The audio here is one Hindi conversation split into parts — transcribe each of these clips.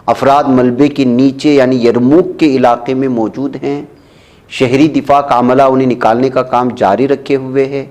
अफराद मलबे के नीचे यानी यरमूक के इलाके में मौजूद हैं। शहरी दिफा का अमला उन्हें निकालने का काम जारी रखे हुए है।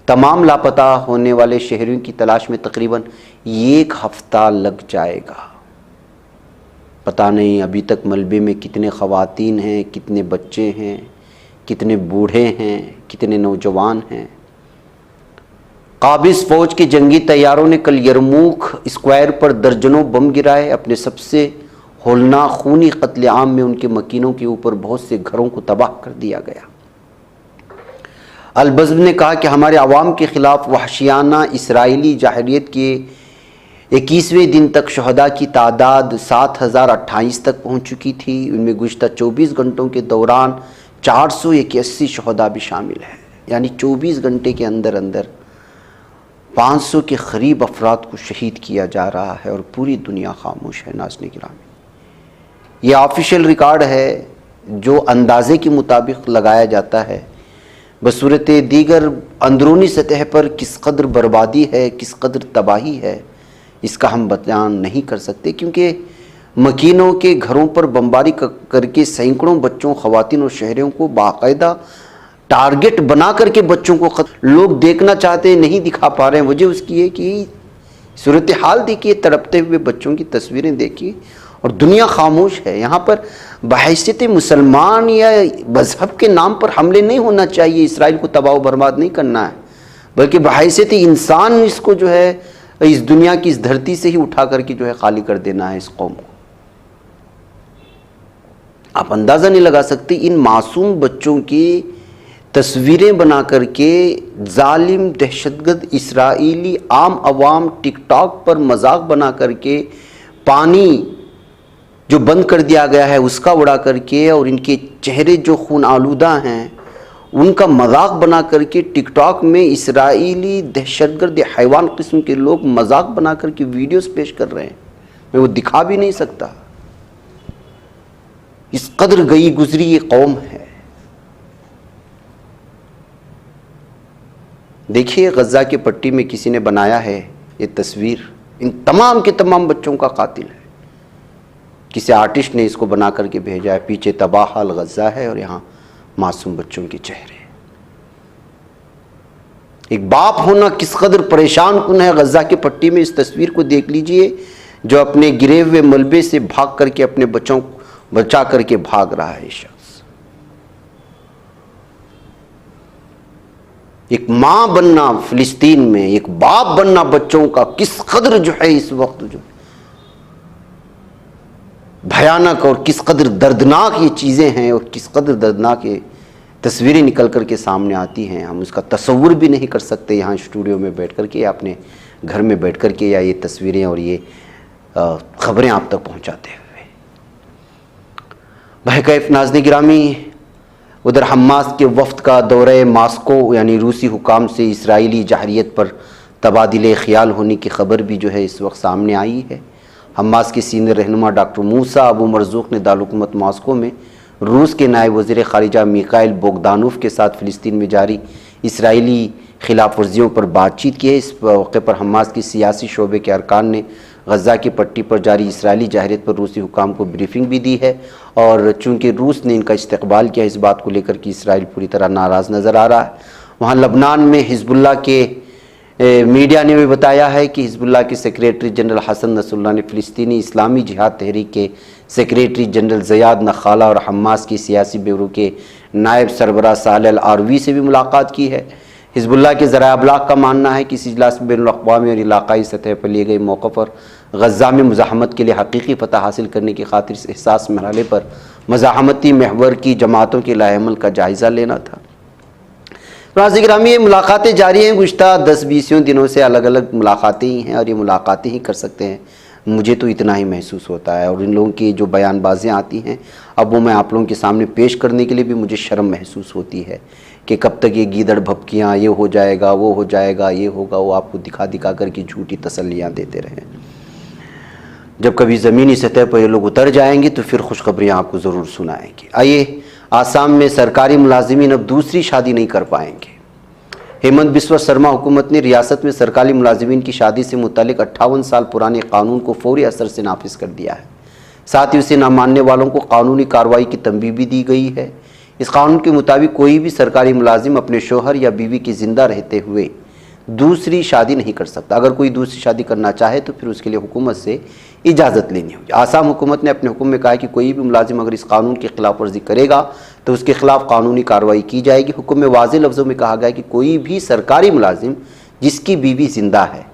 तमाम लापता होने वाले शहरियों की तलाश में तकरीबन 1 हफ्ता लग जाएगा। पता नहीं अभी तक मलबे में कितने ख़वातीन हैं, कितने बच्चे हैं, कितने बूढ़े हैं, कितने नौजवान हैं। काबिज़ फ़ौज के जंगी तैयारों ने कल यरमूक स्क्वायर पर दर्जनों बम गिराए। अपने सबसे होलनाक खूनी कत्लेआम में उनके मकीनों के ऊपर बहुत से घरों को तबाह कर दिया गया। अल-बज़्म ने कहा कि हमारे अवाम के ख़िलाफ़ वहशियाना इसराइली जाहिरियत के 21वें दिन तक शहदा की तादाद 7028 तक पहुँच चुकी थी। उनमें गुज़िश्ता 24 घंटों के दौरान 481 शहदा भी शामिल है। यानी 24 घंटे के अंदर अंदर 500 के करीब अफराद को शहीद किया जा रहा है और पूरी दुनिया खामोश है। नाज़रीन गिरामी, ये ऑफिशियल रिकॉर्ड है जो अंदाजे के मुताबिक लगाया जाता है। बसूरत दीगर अंदरूनी सतह पर किस कदर बर्बादी है, किस कदर तबाही है, इसका हम बयान नहीं कर सकते, क्योंकि मकीनों के घरों पर बमबारी करके सैकड़ों बच्चों, ख़वातीन और शहरियों को बाकायदा टारगेट बना करके बच्चों को लोग देखना चाहते हैं, नहीं दिखा पा रहे हैं। वजह उसकी है कि सूरत हाल देखिए, तड़पते हुए बच्चों की तस्वीरें देखिए और दुनिया खामोश है। यहाँ पर बहैसियत मुसलमान या मजहब के नाम पर हमले नहीं होना चाहिए, इसराइल को तबाह बर्बाद नहीं करना है, बल्कि बहैसियत इंसान इसको जो है इस दुनिया की इस धरती से ही उठा करके जो है खाली कर देना है इस कौम को। आप अंदाज़ा नहीं लगा सकते इन मासूम बच्चों की तस्वीरें बना करके जालिम दहशतगर्द इसराइली आम अवाम टिकटॉक पर मजाक बना करके, पानी जो बंद कर दिया गया है उसका उड़ा करके और इनके चेहरे जो खून आलूदा हैं उनका मजाक बना करके टिकटॉक में इसराइली दहशतगर्द हैवान किस्म के लोग मजाक बना करके वीडियोस पेश कर रहे हैं। मैं वो दिखा भी नहीं सकता, इस कदर गई गुजरी ये कौम है। देखिए गज़ा की पट्टी में किसी ने बनाया है ये तस्वीर, इन तमाम के तमाम बच्चों का कातिल है। किसी आर्टिस्ट ने इसको बना करके भेजा है। पीछे तबाह हाल गज़ा है और यहाँ मासूम बच्चों के चेहरे। एक बाप होना किस कदर परेशान कुन है। गज़ा की पट्टी में इस तस्वीर को देख लीजिए, जो अपने गिरे हुए मलबे से भाग करके अपने बच्चों को बचा करके भाग रहा है शख्स। एक मां बनना फिलिस्तीन में, एक बाप बनना बच्चों का किस कदर जो है इस वक्त जो भयानक और किस कदर दर्दनाक ये चीज़ें हैं और किस कदर दर्दनाक ये तस्वीरें निकल कर के सामने आती हैं। हम उसका तसव्वुर भी नहीं कर सकते यहाँ स्टूडियो में बैठ कर के या अपने घर में बैठ कर के, या ये तस्वीरें और ये ख़बरें आप तक पहुँचाते हुए। बहकैफ नाज़रीन गिरामी, उधर हमास के वफ़द का दौरे मास्को यानी रूसी हुकाम से इसराइली जाहिरियत पर तबादिले ख़याल होने की ख़बर भी जो है इस वक्त सामने आई है। हमास के सीनियर रहनुमा डॉक्टर मूसा अबू मरज़ूक़ ने दारुल-हुकूमत मास्को में रूस के नायब वज़ीर ख़ारिजा मिखाइल बोगदानोव के साथ फ़िलिस्तीन में जारी इसराइली खिलाफ वर्जियों पर बातचीत की है। इस मौके पर हमास की सियासी शोबे के अरकान ने गज़ा की पट्टी पर जारी इसराइली जाहिरियत पर रूसी हुकाम को ब्रीफिंग भी दी है। और चूँकि रूस ने इनका इस्तकबाल किया, इस बात को लेकर कि इसराइल पूरी तरह नाराज़ नज़र आ रहा है। वहाँ लबनान में हिज़्बुल्लाह के मीडिया ने भी बताया है कि हिज़्बुल्लाह के सेक्रेटरी जनरल हसन नसरुल्लाह ने फ़िलिस्तीनी इस्लामी जिहाद तहरीक के सेक्रेटरी जनरल ज़ियाद नखाला और हमास की सियासी ब्यूरो के नायब सरबराह सालेह अल-आरवी से भी मुलाकात की है। हिज़्बुल्लाह के ज़राए अबलाग का मानना है कि इस इजलास में बैनुल-अक़वामी और इलाक़ाई सतह पर लिए गए मौक़िफ़ पर गज़ा में मुज़ाहमत के लिए हकीकी फ़तह हासिल करने की खातिर इस एहसास मरहले पर मज़ाहमती महवर की जमातों के लाएअमल का जायज़ा लेना था। नाज़रीन गिरामी, ये मुलाकातें जारी हैं। गुज़िश्ता 10-20 दिनों से अलग अलग मुलाकातें ही हैं और ये मुलाकातें ही कर सकते हैं। मुझे तो इतना ही महसूस होता है। और इन लोगों की जो बयानबाजियाँ आती हैं अब वो मैं आप लोगों के सामने पेश करने के लिए भी मुझे शर्म महसूस होती है कि कब तक ये गीदड़ भपकियाँ, ये हो जाएगा, वो हो जाएगा, ये होगा, वो आपको दिखा दिखा करके झूठी तसल्लियाँ देते रहें। जब कभी ज़मीनी सतह पर ये लोग उतर जाएंगे तो फिर खुशखबरियाँ आपको ज़रूर सुनाएंगे। आइए, आसाम में सरकारी मुलाजिमीन अब दूसरी शादी नहीं कर पाएंगे। हेमंत बिस्वा शर्मा हुकूमत ने रियासत में सरकारी मुलाजिमीन की शादी से मुतालिक 58 साल पुराने कानून को फौरी असर से नाफिज कर दिया है। साथ ही उसे न मानने वालों को कानूनी कार्रवाई की तंबीह भी दी गई है। इस कानून के मुताबिक कोई भी सरकारी मुलाजिम अपने शोहर या बीवी के जिंदा रहते हुए दूसरी शादी नहीं कर सकता। अगर कोई दूसरी शादी करना चाहे तो फिर उसके लिए हुकूमत से इजाज़त लेनी होगी। आसाम हुकूमत ने अपने हुक्म में कहा है कि कोई भी मुलाजिम अगर इस कानून की खिलाफ वर्जी करेगा तो उसके खिलाफ कानूनी कार्रवाई की जाएगी। हुक्म में वाज़ेह लफ्ज़ों में कहा गया है कि कोई भी सरकारी मुलाजिम जिसकी बीवी जिंदा है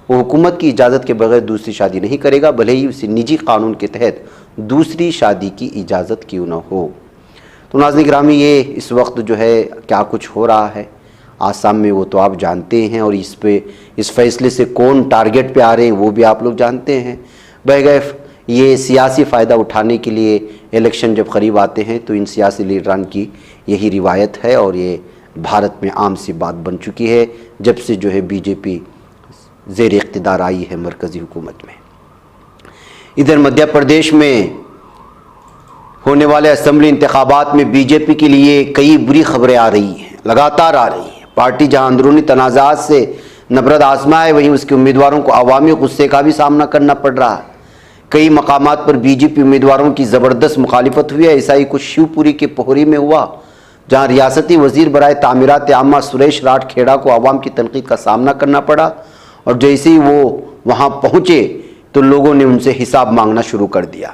वो हुकूमत की इजाज़त के बगैर दूसरी शादी नहीं करेगा, भले ही उसे निजी कानून के तहत दूसरी शादी की इजाज़त क्यों न हो। तो नाज़रीन गिरामी, ये इस वक्त जो है क्या कुछ हो रहा है आसाम में वो तो आप जानते हैं, और इस फैसले से कौन टारगेट पे आ रहे हैं वो भी आप लोग जानते हैं। बगैर ये सियासी फ़ायदा उठाने के लिए इलेक्शन जब करीब आते हैं तो इन सियासी लीडरान की यही रिवायत है, और ये भारत में आम सी बात बन चुकी है जब से जो है बीजेपी ज़ेर इक़्तिदार आई है मरकज़ी हुकूमत में। इधर मध्य प्रदेश में होने वाले असम्बली इंतखाबात में बीजेपी के लिए कई बुरी खबरें आ रही हैं, लगातार आ रही हैं। पार्टी जहां अंदरूनी तनाज़ात से नबरत आजमाए, वहीं उसके उम्मीदवारों को अवामी गुस्से का भी सामना करना पड़ रहा है। कई मकामात पर बीजेपी उम्मीदवारों की ज़बरदस्त मुखालिफत हुई है। ऐसा ही कुछ शिवपुरी के पोहरी में हुआ, जहां रियासती वज़ीर बराए तामीरात आम्मा सुरेश राठखेड़ा को अवाम की तनकीद का सामना करना पड़ा, और जैसे ही वो वहां पहुंचे तो लोगों ने उनसे हिसाब मांगना शुरू कर दिया।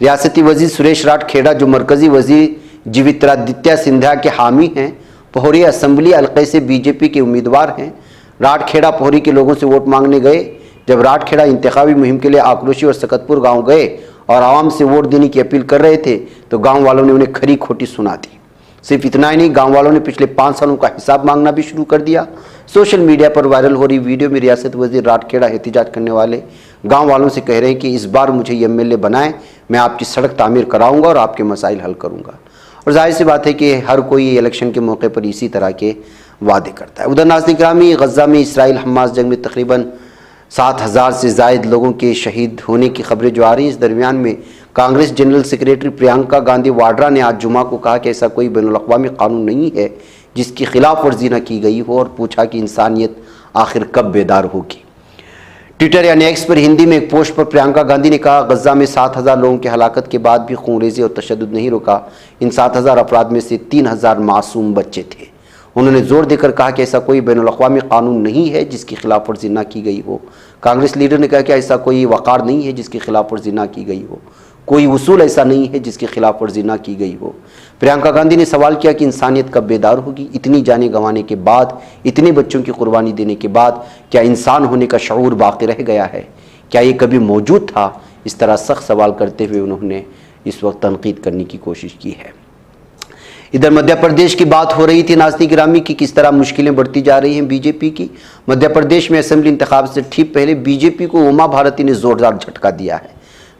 रियासती वज़ीर सुरेश राठखेड़ा, जो मरकज़ी वज़ीर ज्योतिरादित्य सिंधिया के हामी हैं, पोहरी असम्बली हल्के से बीजेपी के उम्मीदवार हैं। राठखेड़ा पोहरी के लोगों से वोट मांगने गए। जब राठखेड़ा इंतखाबी मुहिम के लिए आक्रोशी और सकतपुर गांव गए और आवाम से वोट देने की अपील कर रहे थे तो गांव वालों ने उन्हें खरी खोटी सुना दी। सिर्फ इतना ही नहीं, गांव वालों ने पिछले 5 सालों का हिसाब मांगना भी शुरू कर दिया। सोशल मीडिया पर वायरल हो रही वीडियो में रियासत वज़ीर राठखेड़ा एहतिजाज करने वाले गांव वालों से कह रहे हैं कि इस बार मुझे एमएलए बनाएं, मैं आपकी सड़क तामीर कराऊंगा और आपके मसाइल हल करूंगा। और जाहिर सी बात है कि हर कोई इलेक्शन के मौके पर इसी तरह के वादे करता है। उधर नाज़रीन गिरामी, गज़ा में इसराइल हमास जंग में तकरीबन 7,000 से ज़ायद लोगों के शहीद होने की खबरें जो आ रही हैं। इस दरमियान में कांग्रेस जनरल सेक्रेटरी प्रियंका गांधी वाड्रा ने आज जुमा को कहा कि ऐसा कोई बैनुल-अक़वामी कानून नहीं है जिसकी खिलाफ वर्जी न की गई हो, और पूछा कि इंसानियत आखिर कब बेदार होगी। ट्विटर यानी एक्स पर हिंदी में एक पोस्ट पर प्रियंका गांधी ने कहा, गज़ा में 7,000 लोगों की हलाकत के बाद भी खूनरेज़ी और तशद्दुद नहीं रुका। इन 7,000 अफराद में से 3,000 मासूम बच्चे थे। उन्होंने जोर देकर कहा कि ऐसा कोई बैनुल-अक़वामी कानून नहीं है जिसकी खिलाफ वर्जी ना की गई हो। कांग्रेस लीडर ने कहा कि ऐसा कोई वक़ार नहीं है जिसकी खिलाफ वर्जी ना की गई हो, कोई उसूल ऐसा नहीं है जिसकी खिलाफ वर्जी ना की गई हो। प्रियंका गांधी ने सवाल किया कि इंसानियत कब बेदार होगी? इतनी जानें गंवाने के बाद, इतने बच्चों की कुर्बानी देने के बाद क्या इंसान होने का शऊर बाकी रह गया है? क्या ये कभी मौजूद था? इस तरह सख्त सवाल करते हुए उन्होंने इस वक्त तनकीद करने की कोशिश की है। इधर मध्य प्रदेश की बात हो रही थी नाज़रीन गिरामी की किस तरह मुश्किलें बढ़ती जा रही हैं बीजेपी की। मध्य प्रदेश में असेंबली इंतखाब से ठीक पहले बीजेपी को उमा भारती ने जोरदार झटका दिया है।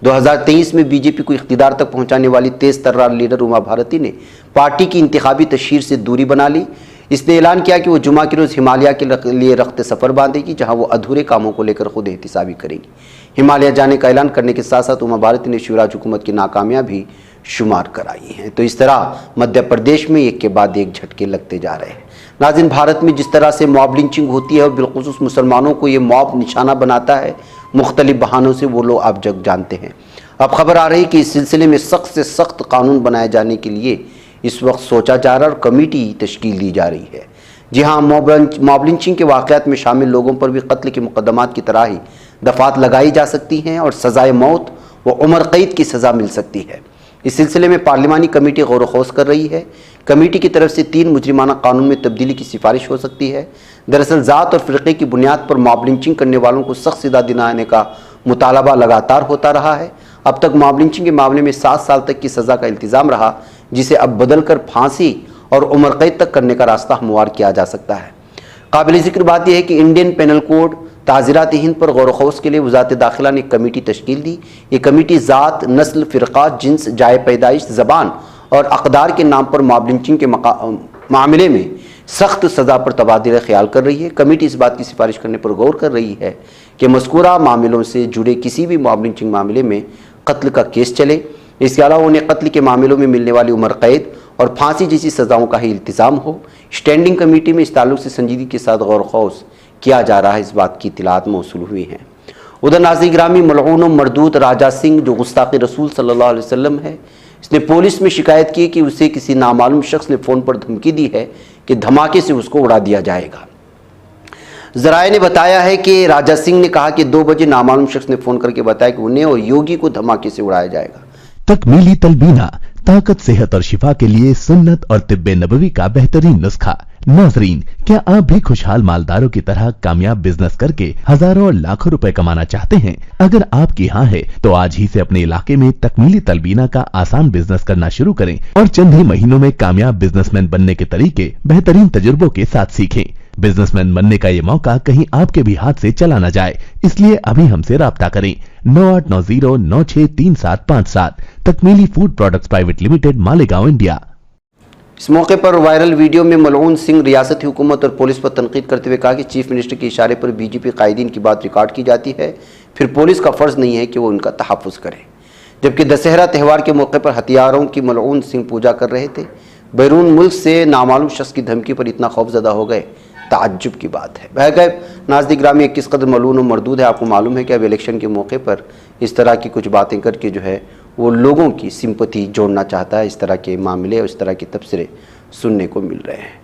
2023 में बीजेपी को इख्तिदार तक पहुंचाने वाली तेज तर्रार लीडर उमा भारती ने पार्टी की इंतखाबी तशहीर से दूरी बना ली। इसने ऐलान किया कि वो जुमा के रोज़ हिमालय के लिए रख्ते सफ़र बांधेगी, जहां वो अधूरे कामों को लेकर खुद एहतिसाबी करेगी। हिमालय जाने का ऐलान करने के साथ साथ उमा भारती ने शिवराज हुकूमत की नाकामियां भी शुमार कराई हैं। तो इस तरह मध्य प्रदेश में एक के बाद एक झटके लगते जा रहे हैं। नाज़रीन, भारत में जिस तरह से मॉब लिंचिंग होती है और बिलखुसूस मुसलमानों को ये मॉब निशाना बनाता है मुख्तलिफ बहानों से, वो लोग आप जग जानते हैं। अब खबर आ रही कि इस सिलसिले में सख्त से सख्त कानून बनाए जाने के लिए इस वक्त सोचा जा रहा है और कमेटी तश्कील दी जा रही है। जी हाँ, मॉब लिंचिंग के वाक़यात में शामिल लोगों पर भी कत्ल के मुकदमात की तरह ही दफ़ात लगाई जा सकती हैं और सज़ाए मौत व उम्र कैद की सज़ा मिल सकती है। इस सिलसिले में पार्लिमानी कमेटी गौर व कर रही है। कमेटी की तरफ से 3 मुजरिमाना कानून में तब्दीली की सिफारिश हो सकती है। दरअसल ज़ात और फ़िरक़े की बुनियाद पर मॉब लिंचिंग करने वालों को सख्त सज़ा दिलाने का मुतालबा लगातार होता रहा है। अब तक मॉब लिंचिंग के मामले में 7 साल तक की सज़ा का इल्तिज़ाम रहा, जिसे अब बदल कर फांसी और उम्र कैद तक करने का रास्ता हमवार किया जा सकता है। काबिल ज़िक्र बात यह है कि इंडियन पेनल कोड ताज़ीरात हिंद पर गौर खौस के लिए वज़ारत दाखिला ने कमेटी तश्कील दी। ये कमेटी ज़ात, नस्ल, फ़िरक़ा, जिन्स, जाए पैदाइश, ज़बान और अक़दार के नाम पर मॉब लिंचिंग के मामले में सख्त सज़ा पर तबादला ख्याल कर रही है। कमेटी इस बात की सिफारिश करने पर गौर कर रही है कि मज़कूरा मामलों से जुड़े किसी भी मॉब लिंचिंग मामले में कत्ल का केस चले। इसके अलावा उन्हें कत्ल के मामलों में मिलने वाली उम्र कैद और फांसी जैसी सज़ाओं का ही इल्तिज़ाम हो। स्टैंडिंग कमेटी में इस ताल्लुक़ से संजीदगी के साथ गौर खौस किया जा रहा है, इस बात की इत्तलात मौसूल हुई हैं। उधर नाज़िर गिरामी मलऊन मरदूद राजा सिंह जो गुस्ताख़ रसूल सल्लल्लाहु अलैहि वसल्लम है, इसने पुलिस में शिकायत की कि उसे किसी नामालूम शख्स ने फ़ोन पर धमकी दी है कि धमाके से उसको उड़ा दिया जाएगा। ज़राए ने बताया है कि राजा सिंह ने कहा कि 2 बजे नामालूम शख्स ने फ़ोन करके बताया कि उन्हें और योगी को धमाके से उड़ाया जाएगा। तकमीली तलबीना, ताकत, सेहत और शिफा के लिए सुन्नत और तिब्बे नबवी का बेहतरीन नुस्खा। नाजरीन, क्या आप भी खुशहाल मालदारों की तरह कामयाब बिजनेस करके हजारों और लाखों रुपए कमाना चाहते हैं? अगर आपकी हाँ है तो आज ही से अपने इलाके में तकमीली तलबीना का आसान बिजनेस करना शुरू करें और चंद ही महीनों में कामयाब बिजनेसमैन बनने के तरीके बेहतरीन तजुर्बों के साथ सीखें। बिजनेसमैन बनने का ये मौका कहीं आपके भी हाथ से चला न जाए, इसलिए अभी हमसे राब्ता करें 9890963757। Takmili food products private limited, Malegaon, India. इस मौके पर वायरल वीडियो में मलऊन सिंह रियासती हुकूमत और पुलिस पर तनकीद करते हुए कहा कि चीफ मिनिस्टर के इशारे पर बीजेपी कायदीन की बात रिकॉर्ड की जाती है, फिर पुलिस का फ़र्ज़ नहीं है कि वो उनका तहफ़्फ़ुज़ करे। जबकि दशहरा त्यौहार के मौके पर हथियारों की मलऊन सिंह पूजा कर रहे थे। बैरून मुल्क से नामालूम शख्स की धमकी पर इतना खौफज़दा हो गए, ताज्जुब की बात है। बहरकैफ नाज़िर गिरामी किस कदर मलून और मरदूद है, आपको मालूम है कि अब इलेक्शन के मौके पर इस तरह की कुछ बातें करके जो है वो लोगों की सिंपैथी जोड़ना चाहता है। इस तरह के मामले और इस तरह के तबसरे सुनने को मिल रहे हैं।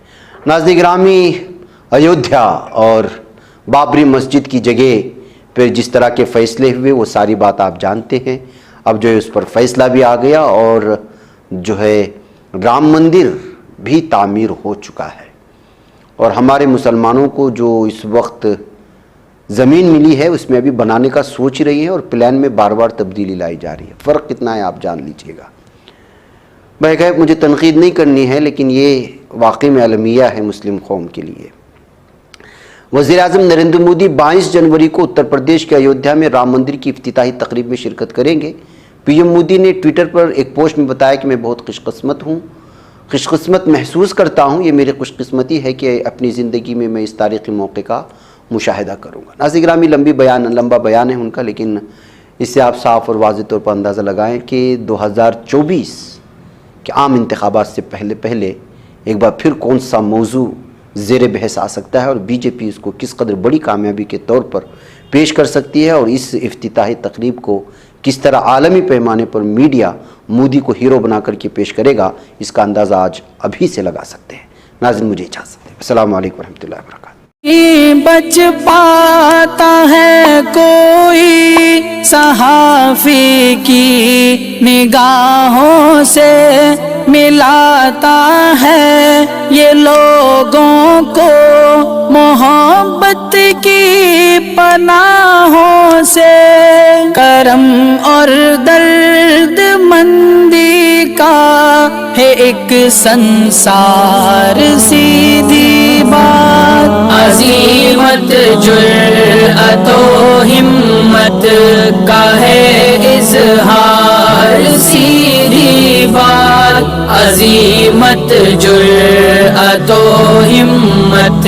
नाज़िर गिरामी अयोध्या और बाबरी मस्जिद की जगह पर जिस तरह के फ़ैसले हुए वो सारी बात आप जानते हैं। अब जो है उस पर फैसला भी आ गया और जो है राम मंदिर भी तामीर हो चुका है और हमारे मुसलमानों को जो इस वक्त ज़मीन मिली है उसमें अभी बनाने का सोच रही है और प्लान में बार बार तब्दीली लाई जा रही है। फ़र्क कितना है आप जान लीजिएगा। बहरकैफ मुझे तनकीद नहीं करनी है, लेकिन ये वाकई में अलमिया है मुस्लिम कौम के लिए। वज़ीर-ए-आज़म नरेंद्र मोदी 22 जनवरी को उत्तर प्रदेश के अयोध्या में राम मंदिर की इफ्तिताही तकरीब में शिरकत करेंगे। पीएम मोदी ने ट्विटर पर एक पोस्ट में बताया कि मैं बहुत खुशकिस्मत महसूस करता हूँ। ये मेरी खुशकिस्मती है कि अपनी ज़िंदगी में मैं इस तारीख़ी मौके का मुशाहिदा करूँगा। नाज़िर गिरामी लंबा बयान है उनका, लेकिन इससे आप साफ़ और वाज़ेह तौर पर अंदाज़ा लगाएं कि 2024 के आम इंतखाबात से पहले एक बार फिर कौन सा मौजू ज़ेर बहस आ सकता है और बीजेपी इसको किस कदर बड़ी कामयाबी के तौर पर पेश कर सकती है और इस इफ्तिताही तकरीब को किस तरह आलमी पैमाने पर मीडिया मोदी को हीरो बना करके पेश करेगा, इसका अंदाज़ा आज अभी से लगा सकते हैं। नाज़रीन, मुझे इजाज़त दें। अस्सलामु अलैकुम वरहमतुल्लाहि वबरकातुहू। बच पाता है कोई सहाफ़ी की निगाहों से, मिलाता है ये लोगों को मोहब्बत की पनाहों से। करम और दर्दमंदी का है एक संसार, सीधी बात। अज़ीमत जुर्अतो हिम्मत का है इज़हार, सीधी बात। अज़ीमत जुर्अतो हिम्मत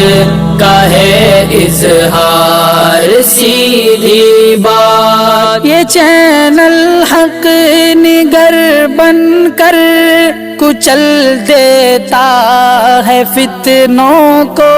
का है इज़हार, सीधी बात। ये चैनल हक निगर बनकर कुचल देता है फितनों को।